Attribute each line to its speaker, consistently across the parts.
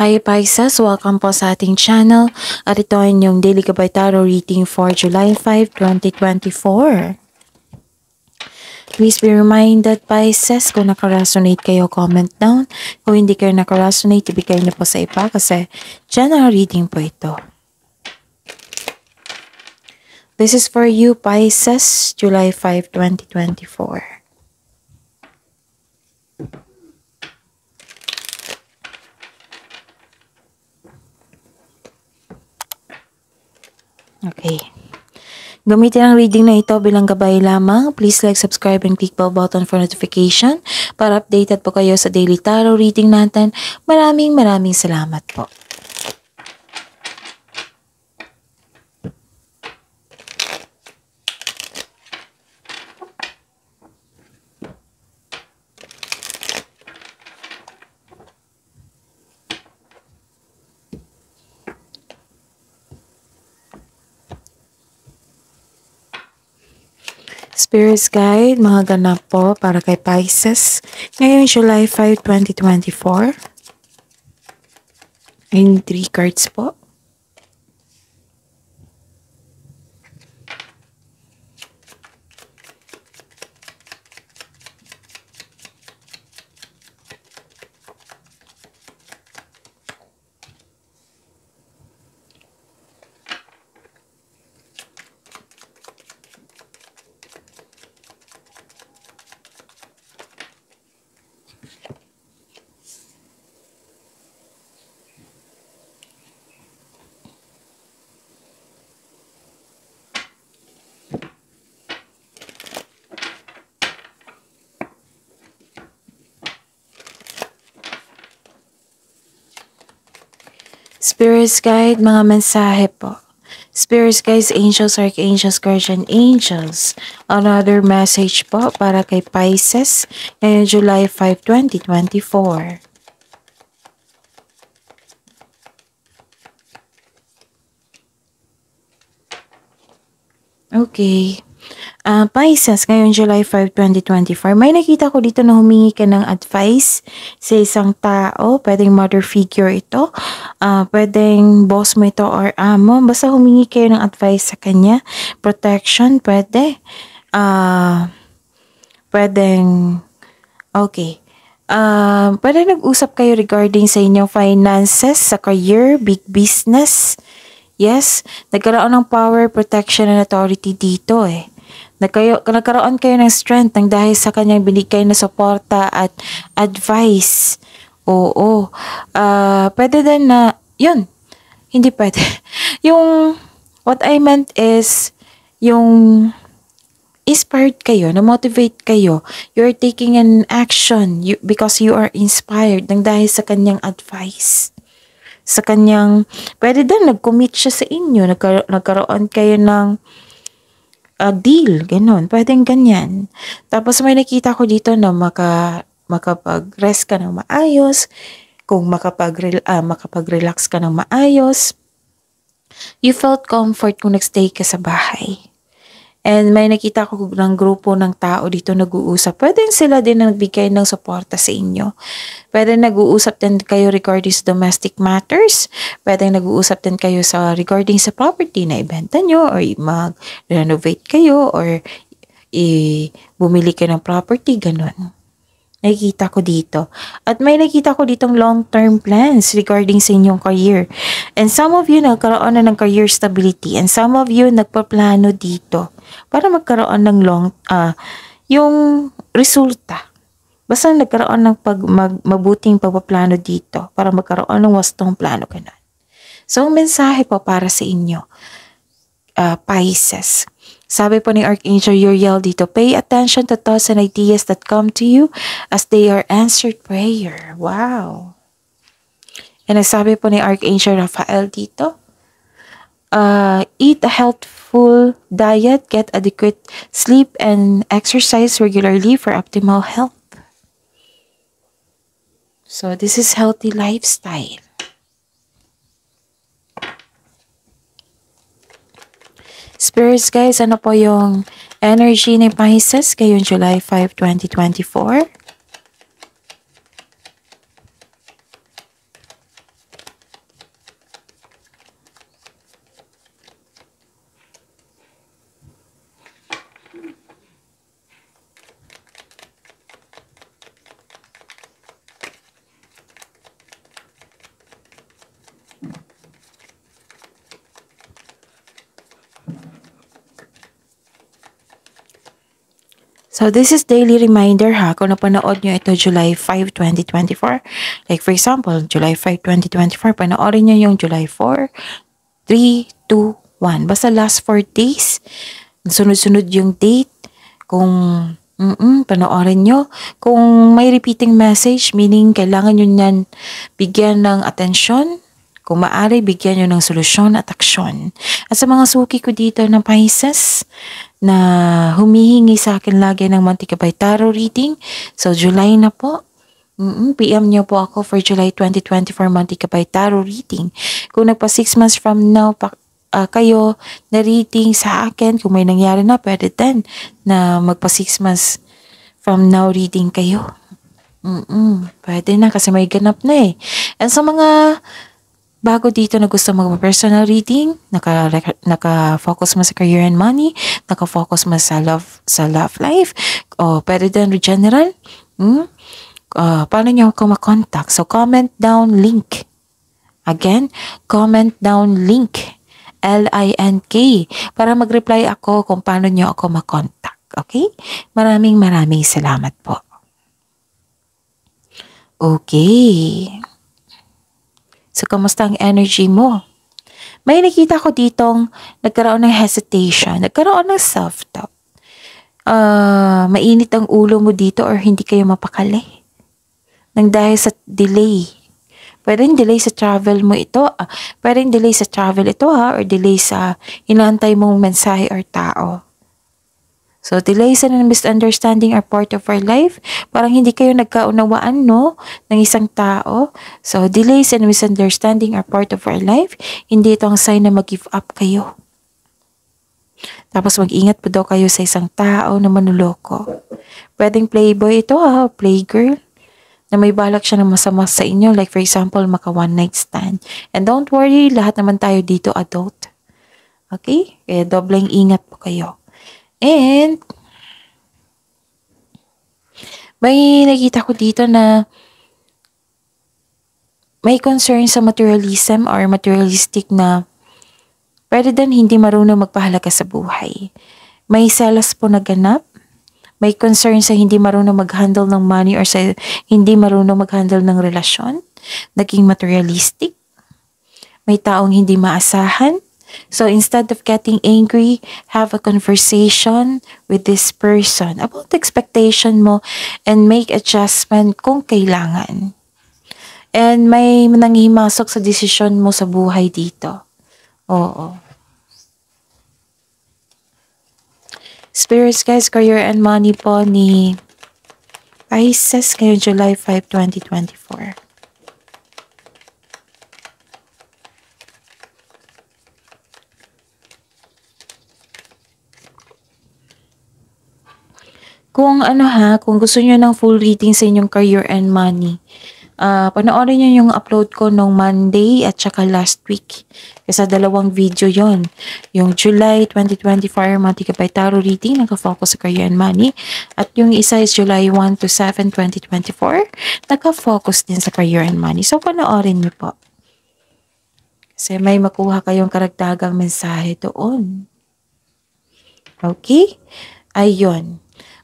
Speaker 1: Hi Pisces! Welcome po sa ating channel at ito ay inyong Daily Gabay Tarot reading for July 5, 2024. Please be reminded Pisces, kung nakaresonate kayo, comment down. Kung hindi kayo nakaresonate, ibigay na po sa iba kasi general reading po ito. This is for you Pisces, July 5, 2024. Okay. Gamitin ang reading na ito bilang gabay lamang. Please like, subscribe, and click bell button for notification para updated po kayo sa daily tarot reading natin. Maraming salamat po. Spirit's Guide, mga ganap po para kay Pisces. Ngayon, July 5, 2024. Ayun, 3 cards po. Spirit's Guide, mga mensahe po. Spirit's Guides, Angels, Archangels, Guardian Angels. Another message po para kay Pisces ngayong July 5, 2024. Okay. Pisces, ngayon July 5, 2024, may nakita ko dito na humingi ka ng advice sa isang tao. Pwedeng mother figure ito. Pwedeng boss mo ito or amo. Basta humingi kayo ng advice sa kanya. Protection, pwede. Pwedeng, okay. Pwede nag-usap kayo regarding sa inyong finances, sa career, big business. Yes, nagkaroon ng power, protection, and authority dito eh. Nagkaroon kayo ng strength ng dahil sa kanyang binigay na suporta at advice. Oo. Pwede din na, yun, hindi pwede. Yung, what I meant is, yung inspired kayo, na-motivate kayo. You're taking an action because you are inspired ng dahil sa kanyang advice. Sa kanyang, pwede din nag-commit siya sa inyo, nagkaroon kayo ng deal, ganun. Pwedeng ganyan. Tapos may nakita ko dito na makapag-rest ka ng maayos, kung makapag-relax ka ng maayos. You felt comfort kung nagstay ka sa bahay. And may nakita ko ng grupo ng tao dito nag-uusap. Pwede sila din na nagbigay ng suporta sa inyo. Pwede nag-uusap din kayo regarding sa domestic matters. Pwede nag-uusap din kayo sa regarding sa property na ibenta nyo or mag-renovate kayo or bumili kayo ng property, ganun. Nakikita ko dito. At may nakita ko ditong long-term plans regarding sa inyong career. And some of you nagkaroon na ng career stability. And some of you nagpaplano dito para magkaroon ng yung resulta. Basta nagkaroon ng mabuting pagpaplano dito para magkaroon ng wastong plano ganun. So, mensahe po para sa inyo, Pisces. Sabi po ni Archangel Uriel dito, pay attention to thoughts and ideas that come to you as they are answered prayer. Wow! And sabi po ni Archangel Raphael dito, eat a healthful diet, get adequate sleep, and exercise regularly for optimal health. So, this is healthy lifestyle. Spirits guys, ano po yung energy ni Pisces ngayong July 5, 2024? So, this is daily reminder ha, kung napanood nyo ito July 5, 2024. Like for example, July 5, 2024, panoorin nyo yung July 4, 3, 2, 1. Basta last 4 days, sunod-sunod yung date. Kung panoorin nyo. Kung may repeating message, meaning kailangan nyo nyan bigyan ng atensyon. Kung maaari, bigyan nyo ng solusyon at aksyon. At sa mga suki ko dito ng Pisces, na humihingi sa akin lagi ng Mantikabay Tarot reading. So, July na po. PM niyo po ako for July 2024 Mantikabay Tarot reading. Kung nagpa 6 months from now kayo na reading sa akin, kung may nangyari na, pwede din na magpa 6 months from now reading kayo. Pwede na kasi may ganap na eh. And sa mga bago dito na gusto mag-personal reading, naka-focus mo sa career and money, naka-focus mo sa love life, o pwede din general, paano nyo ako makontak? So, comment down link. Again, comment down link. LINK. Para mag-reply ako kung paano nyo ako makontak. Okay? Maraming salamat po. Okay. So, kamusta ang energy mo? May nakita ko ditong nagkaroon ng hesitation, nagkaroon ng self-doubt. Mainit ang ulo mo dito or hindi kayo mapakali. Nang dahil sa delay. Pwedeng delay sa travel mo ito. Pwedeng delay sa travel ito or delay sa inaantay mong mensahe or tao. So, delays and misunderstanding are part of our life. Parang hindi kayo nagkaunawaan, no? Ng isang tao. So, delays and misunderstanding are part of our life. Hindi ito ang sign na mag-give up kayo. Tapos, mag-ingat po daw kayo sa isang tao na manuloko. Pwedeng playboy ito, playgirl. Na may balak siya na masama sa inyo. Like, for example, maka one night stand. And don't worry, lahat naman tayo dito adult. Okay? Kaya dobleng ingat po kayo. And, may nakita ko dito na may concern sa materialism or materialistic na pwede din hindi marunong magpahalaga sa buhay. May selos po naganap. May concern sa hindi marunong mag-handle ng money or sa hindi marunong mag-handle ng relasyon. Naging materialistic. May taong hindi maasahan. So, instead of getting angry, have a conversation with this person about the expectation mo and make adjustment kung kailangan. And may nangihimasok sa desisyon mo sa buhay dito. Oo. Spirits guys, career and money po ni Pisces ngayong July 5, 2024. Kung gusto niyo ng full reading sa inyong career and money, panoorin niyo yung upload ko nung Monday at saka last week. Kasi dalawang video yon. Yung July 2024 Mantikabay Tarot reading, naka-focus sa career and money. At yung isa is July 1 to 7, 2024, naka-focus din sa career and money. So, panoorin niyo po. Kasi may makuha kayong karagdagang mensahe doon. Okay? Ayun.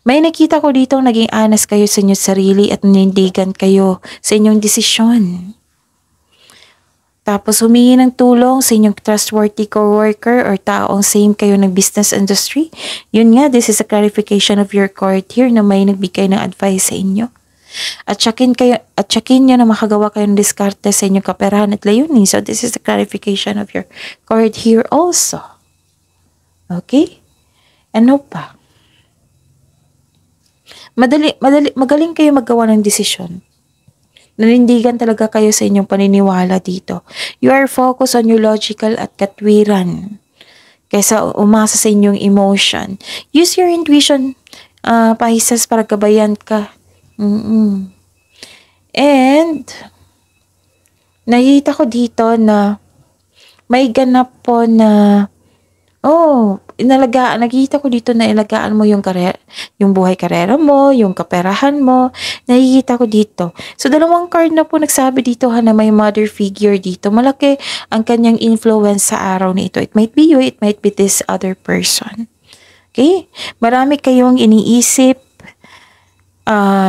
Speaker 1: May nakita ko dito naging honest kayo sa inyong sarili at nanindigan kayo sa inyong desisyon. Tapos humingi ng tulong sa inyong trustworthy coworker or taong same kayo ng business industry. Yun nga, this is a clarification of your card here na may nagbigay ng advice sa inyo. At checkin nyo na makagawa kayo ng diskarte sa inyong kaperahan at layunin. So this is the clarification of your card here also. Okay? Ano pa? Magaling kayo maggawa ng desisyon. Nanindigan talaga kayo sa inyong paniniwala dito. You are focused on your logical at katwiran kaysa umasa sa inyong emotion. Use your intuition, Pisces, para gabayan ka. And, nakita ko dito na may ganap po na nakikita ko dito na ilagaan mo yung buhay karera mo, yung kaperahan mo. Nakikita ko dito. So, dalawang card na po nagsabi dito na may mother figure dito. Malaki ang kanyang influence sa araw na ito. It might be you, it might be this other person. Okay? Marami kayong iniisip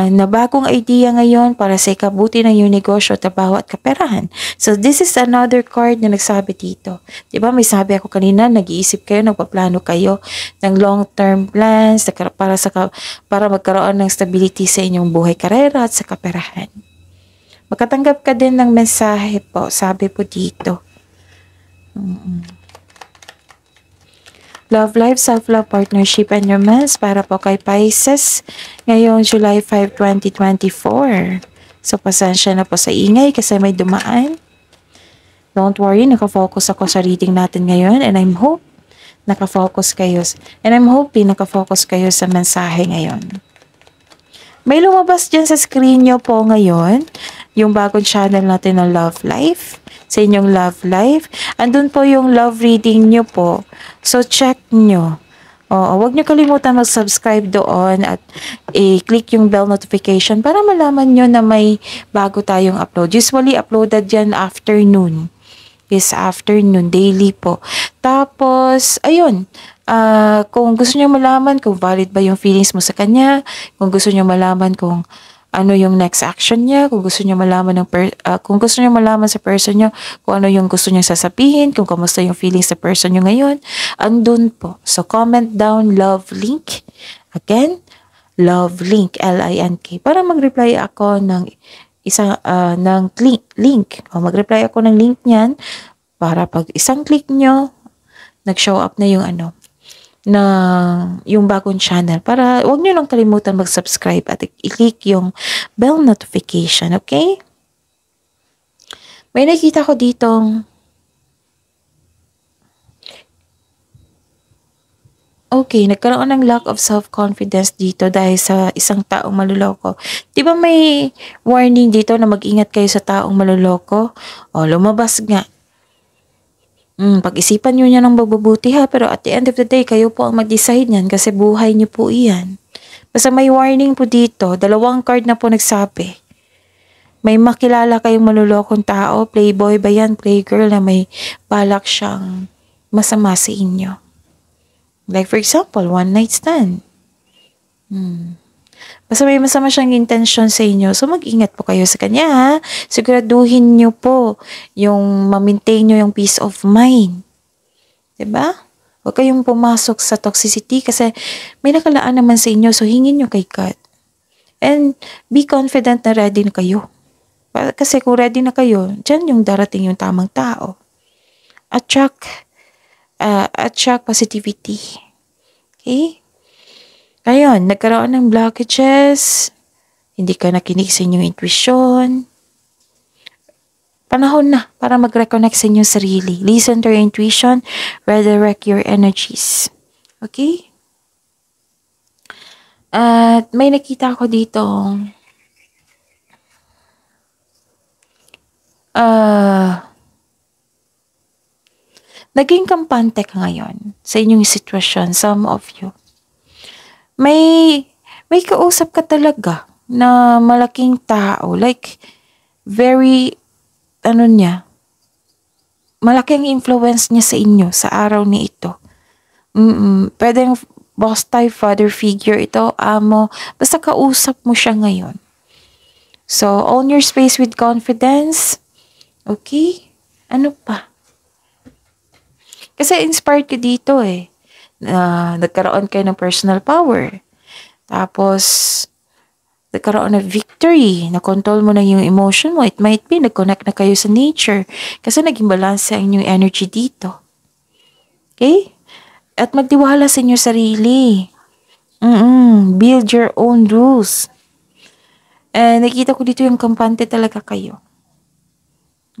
Speaker 1: na bagong idea ngayon para sa ikabuti ng iyong negosyo, trabaho at kaperahan. So, this is another card na nagsabi dito. Diba, may sabi ako kanina, nag-iisip kayo, nagpaplano kayo ng long-term plans para magkaroon ng stability sa inyong buhay, karera at sa kaperahan. Makatanggap ka din ng mensahe po, sabi po dito. Love life, self-love, partnership, and romance para po kay Pisces ngayong July 5, 2024. So, pasensya na po sa ingay kasi may dumaan. Don't worry, nakafocus ako sa reading natin ngayon and I'm hoping nakafocus kayo sa mensahe ngayon. May lumabas dyan sa screen nyo po ngayon yung bagong channel natin ng Love Life. Sa inyong love life. Andun po yung love reading nyo po. So, check nyo. Huwag nyo kalimutan mag-subscribe doon at i-click yung bell notification para malaman nyo na may bago tayong upload. Usually, uploaded yan afternoon. Yes, afternoon. Daily po. Tapos, ayun. Kung gusto nyo malaman kung valid ba yung feelings mo sa kanya, kung gusto nyo malaman kung ano yung next action niya, kung gusto niyo malaman sa person niyo, kung ano yung gusto niya sasabihin, kung kamusta yung feelings sa person niyo ngayon, andun po. So, comment down love link. Again, love link, L-I-N-K. Para mag-reply ako ng link. Mag-reply ako ng link niyan para pag isang click nyo, nag-show up na yung yung bagong channel. Para huwag nyo lang kalimutan mag-subscribe at i-click yung bell notification, okay? May nakita ko ditong nagkaroon ng lack of self-confidence dito dahil sa isang taong maluloko. Di ba may warning dito na mag-ingat kayo sa taong maluloko? Lumabas nga. Pag-isipan nyo niya ng mabubuti ha, pero at the end of the day, kayo po ang mag-decide niyan kasi buhay niyo po iyan. Basta may warning po dito, 2 card na po nagsabi. May makilala kayong malulokong tao, playboy ba yan, playgirl na may balak siyang masama sa inyo. Like for example, one night stand. Basta may masama siyang intention sa inyo. So, mag-ingat po kayo sa kanya, ha? Siguraduhin nyo po yung ma-maintain nyo yung peace of mind. Diba? Huwag kayong pumasok sa toxicity kasi may nakalaan naman sa inyo. So, hingin nyo kay God. And be confident na ready na kayo. Kasi kung ready na kayo, dyan yung darating yung tamang tao. Attract positivity. Okay? Ayun, nagkaroon ng blockages, hindi ka nakinig sa inyong intuition. Panahon na para mag-reconnect sa inyong sarili. Listen to your intuition, redirect your energies. Okay? At may nakita ko dito, naging kampante ka ngayon sa inyong sitwasyon, some of you. May kausap ka talaga na malaking tao. Like, very, malaking influence niya sa inyo sa araw ni ito. Pwedeng boss type, father figure ito, amo. Basta kausap mo siya ngayon. So, own your space with confidence. Okay? Ano pa? Kasi inspired ka dito eh. Nagkaroon kayo ng personal power. Tapos, nagkaroon ng victory. Na-control mo na yung emotion mo. It might be, nag-connect na kayo sa nature. Kasi naging balance ang inyong energy dito. Okay? At magtiwala sa inyong sarili. Build your own rules. And nakita ko dito yung kampante talaga kayo.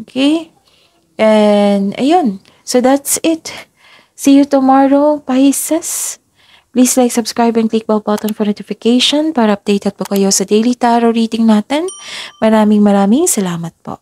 Speaker 1: Okay? And, ayun. So, that's it. See you tomorrow, Pisces. Please like, subscribe, and click bell button for notification para updated po kayo sa daily tarot reading natin. Maraming salamat po.